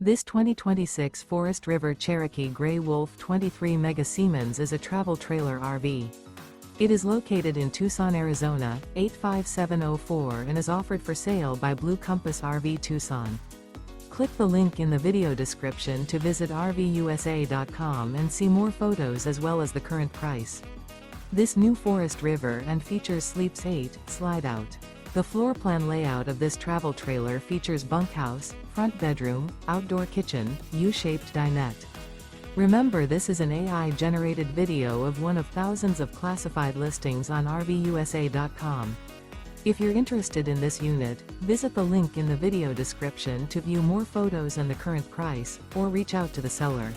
This 2026 Forest River Cherokee Grey Wolf 23 Mega Siemens is a travel trailer RV. It is located in Tucson, Arizona, 85704 and is offered for sale by Blue Compass RV Tucson. Click the link in the video description to visit RVUSA.com and see more photos as well as the current price. This new Forest River and features Sleeps 8, Slideout. The floor plan layout of this travel trailer features bunkhouse, front bedroom, outdoor kitchen, U-shaped dinette. Remember, this is an AI-generated video of one of thousands of classified listings on RVUSA.com. If you're interested in this unit, visit the link in the video description to view more photos and the current price, or reach out to the seller.